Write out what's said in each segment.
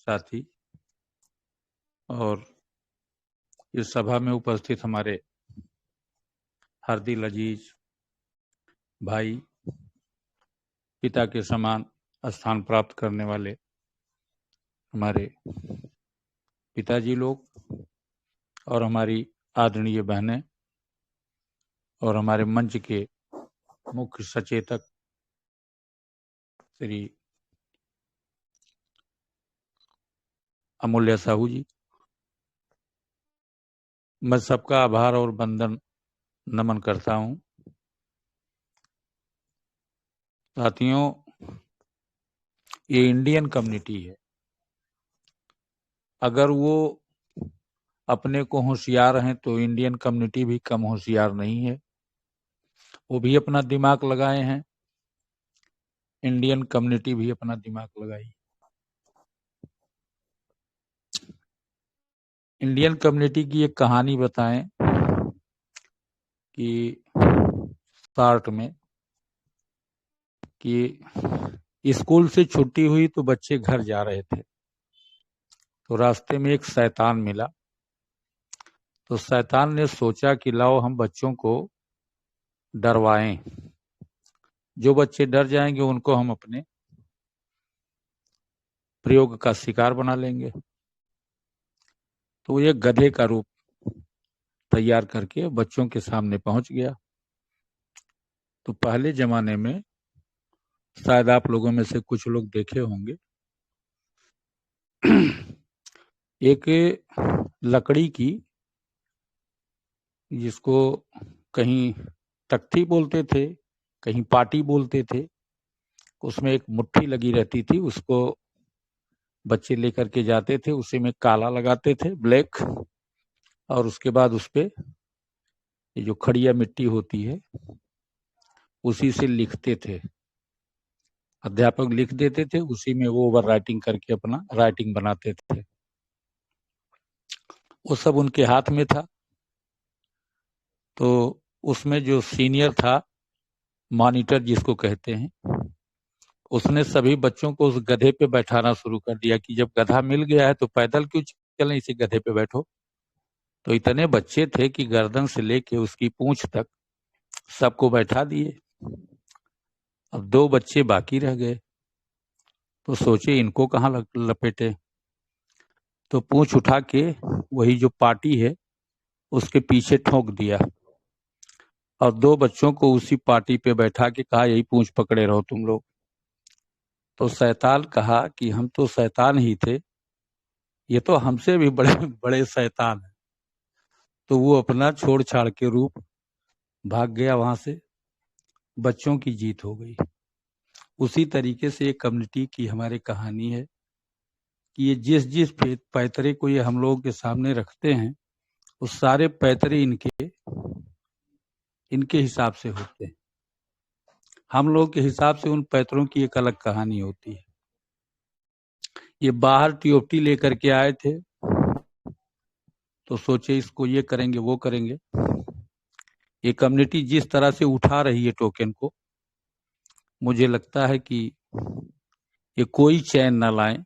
साथी और इस सभा में उपस्थित हमारे हार्दिल अजीज भाई, पिता के समान स्थान प्राप्त करने वाले हमारे पिताजी लोग और हमारी आदरणीय बहनें और हमारे मंच के मुख्य सचेतक श्री अमूल्य साहू जी, मैं सबका आभार और वंदन नमन करता हूं। साथियों, ये इंडियन कम्युनिटी है। अगर वो अपने को होशियार हैं तो इंडियन कम्युनिटी भी कम होशियार नहीं है। वो भी अपना दिमाग लगाए हैं, इंडियन कम्युनिटी भी अपना दिमाग लगाई। इंडियन कम्युनिटी की एक कहानी बताएं कि स्टार्ट में कि स्कूल से छुट्टी हुई तो बच्चे घर जा रहे थे, तो रास्ते में एक शैतान मिला। तो शैतान ने सोचा कि लाओ हम बच्चों को डरवाएं, जो बच्चे डर जाएंगे उनको हम अपने प्रयोग का शिकार बना लेंगे। तो ये गधे का रूप तैयार करके बच्चों के सामने पहुंच गया। तो पहले जमाने में शायद आप लोगों में से कुछ लोग देखे होंगे, एक लकड़ी की, जिसको कहीं तख्ती बोलते थे, कहीं पाटी बोलते थे, उसमें एक मुट्ठी लगी रहती थी, उसको बच्चे लेकर के जाते थे, उसी में काला लगाते थे, ब्लैक, और उसके बाद उस पे ये जो खड़िया मिट्टी होती है उसी से लिखते थे। अध्यापक लिख देते थे, उसी में वो ओवर राइटिंग करके अपना राइटिंग बनाते थे। वो सब उनके हाथ में था। तो उसमें जो सीनियर था, मॉनिटर जिसको कहते हैं, उसने सभी बच्चों को उस गधे पे बैठाना शुरू कर दिया कि जब गधा मिल गया है तो पैदल क्यों चलें, इसी गधे पे बैठो। तो इतने बच्चे थे कि गर्दन से लेके उसकी पूंछ तक सबको बैठा दिए। अब 2 बच्चे बाकी रह गए, तो सोचे इनको कहाँ लपेटे। तो पूंछ उठा के वही जो पाटी है उसके पीछे ठोक दिया और 2 बच्चों को उसी पाटी पे बैठा के कहा यही पूंछ पकड़े रहो तुम लोग। तो शैतान कहा कि हम तो शैतान ही थे, ये तो हमसे भी बड़े बड़े शैतान है। तो वो अपना छोड़ छाड़ के रूप भाग गया वहां से। बच्चों की जीत हो गई। उसी तरीके से एक कम्युनिटी की हमारी कहानी है कि ये जिस जिस पैतरे को ये हम लोगों के सामने रखते हैं, उस सारे पैतरे इनके हिसाब से होते हैं। हम लोग के हिसाब से उन पैतरों की एक अलग कहानी होती है। ये बाहर टीओटी लेकर के आए थे, तो सोचे इसको ये करेंगे वो करेंगे। ये कम्युनिटी जिस तरह से उठा रही है टोकन को, मुझे लगता है कि ये कोई चैन न लाए।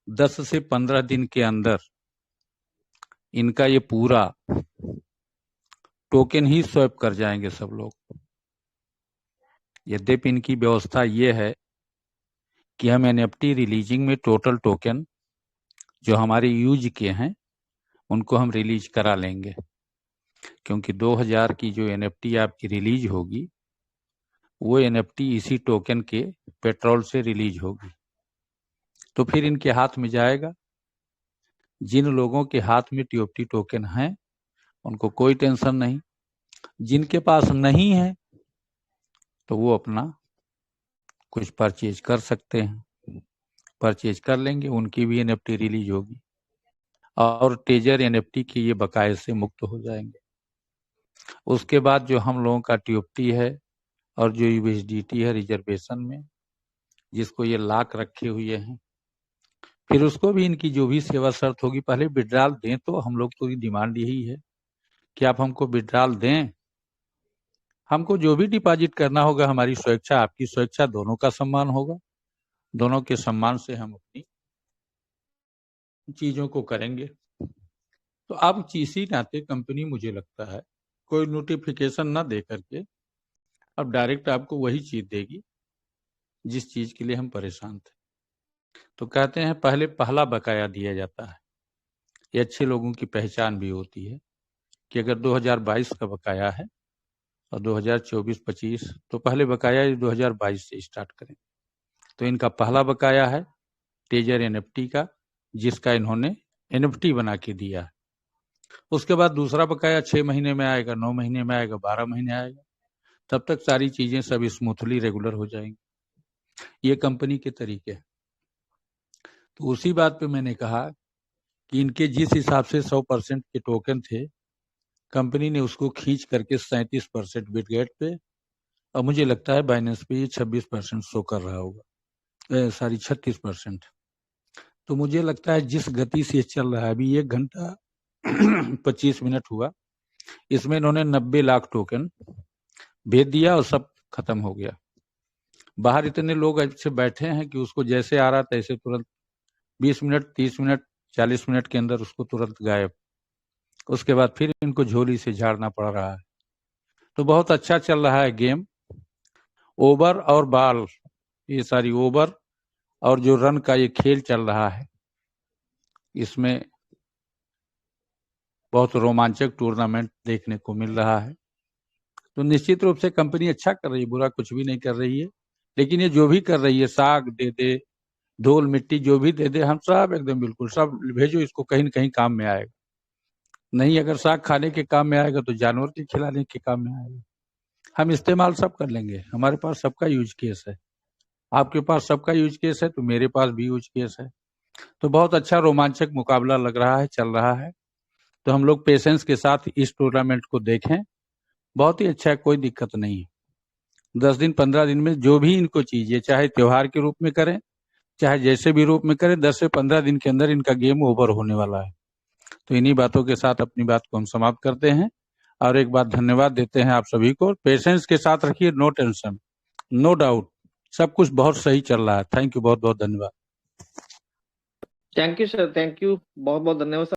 10 से 15 दिन के अंदर इनका ये पूरा टोकन ही स्वैप कर जाएंगे सब लोग। यद्यपि इनकी व्यवस्था ये है कि हम एनएफटी रिलीजिंग में टोटल टोकन जो हमारे यूज के हैं उनको हम रिलीज करा लेंगे, क्योंकि 2000 की जो एनएफटी आपकी रिलीज होगी वो एनएफटी इसी टोकन के पेट्रोल से रिलीज होगी। तो फिर इनके हाथ में जाएगा। जिन लोगों के हाथ में टीओटी टोकन है उनको कोई टेंशन नहीं, जिनके पास नहीं है तो वो अपना कुछ परचेज कर सकते हैं, परचेज कर लेंगे, उनकी भी एनएफटी रिलीज होगी और टेजर एनएफटी के ये बकाये से मुक्त हो जाएंगे। उसके बाद जो हम लोगों का टीओटी है और जो यूएसडीटी है रिजर्वेशन में, जिसको ये लाख रखे हुए हैं, फिर उसको भी इनकी जो भी सेवा शर्त होगी, पहले विड्रॉल दें। तो हम लोग तो डिमांड यही है कि आप हमको विड्रॉल दें। हमको जो भी डिपॉजिट करना होगा, हमारी स्वेच्छा आपकी स्वेच्छा, दोनों का सम्मान होगा। दोनों के सम्मान से हम अपनी चीजों को करेंगे। तो अब इसी नाते कंपनी मुझे लगता है कोई नोटिफिकेशन ना दे करके अब डायरेक्ट आपको वही चीज देगी जिस चीज के लिए हम परेशान थे। तो कहते हैं पहले पहला बकाया दिया जाता है। ये अच्छे लोगों की पहचान भी होती है कि अगर 2022 का बकाया है और 2024-25 तो पहले बकाया 2022 से स्टार्ट करें। तो इनका पहला बकाया है टेजर एनएफटी का, जिसका इन्होंने एनएफटी बना के दिया है। उसके बाद दूसरा बकाया 6 महीने में आएगा, 9 महीने में आएगा, 12 महीने आएगा। तब तक सारी चीजें सब स्मूथली रेगुलर हो जाएंगी। ये कंपनी के तरीके हैं। तो उसी बात पे मैंने कहा कि इनके जिस हिसाब से 100% के टोकन थे, कंपनी ने उसको खींच करके 37% बिटगेट पे, और मुझे लगता है बाइनेंस पे ये 26% शो कर रहा होगा, सॉरी 36%। तो मुझे लगता है जिस गति से चल रहा है, अभी 1 घंटा 25 मिनट हुआ, इसमें इन्होंने 90 लाख टोकन भेज दिया और सब खत्म हो गया। बाहर इतने लोग अच्छे बैठे हैं कि उसको जैसे आ रहा तैसे तुरंत 20 मिनट 30 मिनट 40 मिनट के अंदर उसको तुरंत गायब। उसके बाद फिर इनको झोली से झाड़ना पड़ रहा है। तो बहुत अच्छा चल रहा है गेम। ओवर और बॉल, ये सारी ओवर और जो रन का ये खेल चल रहा है, इसमें बहुत रोमांचक टूर्नामेंट देखने को मिल रहा है। तो निश्चित रूप से कंपनी अच्छा कर रही है, बुरा कुछ भी नहीं कर रही है। लेकिन ये जो भी कर रही है, साग दे दे, धूल मिट्टी जो भी दे दे, हम सब एकदम बिल्कुल सब भेजो, इसको कहीं न कहीं काम में आएगा। नहीं अगर साग खाने के काम में आएगा तो जानवर के खिलाने के काम में आएगा। हम इस्तेमाल सब कर लेंगे, हमारे पास सबका यूज केस है, आपके पास सबका यूज केस है, तो मेरे पास भी यूज केस है। तो बहुत अच्छा रोमांचक मुकाबला लग रहा है, चल रहा है। तो हम लोग पेशेंस के साथ इस टूर्नामेंट को देखें। बहुत ही अच्छा है, कोई दिक्कत नहीं है। 10 दिन 15 दिन में जो भी इनको चाहिए, चाहे त्योहार के रूप में करें, चाहे जैसे भी रूप में करें, 10 से 15 दिन के अंदर इनका गेम ओवर होने वाला है। तो इन्हीं बातों के साथ अपनी बात को हम समाप्त करते हैं और एक बार धन्यवाद देते हैं आप सभी को। पेशेंस के साथ रखिए, नो टेंशन, नो डाउट, सब कुछ बहुत सही चल रहा है। थैंक यू, बहुत बहुत धन्यवाद। Thank you sir, thank you, बहुत बहुत धन्यवाद सर।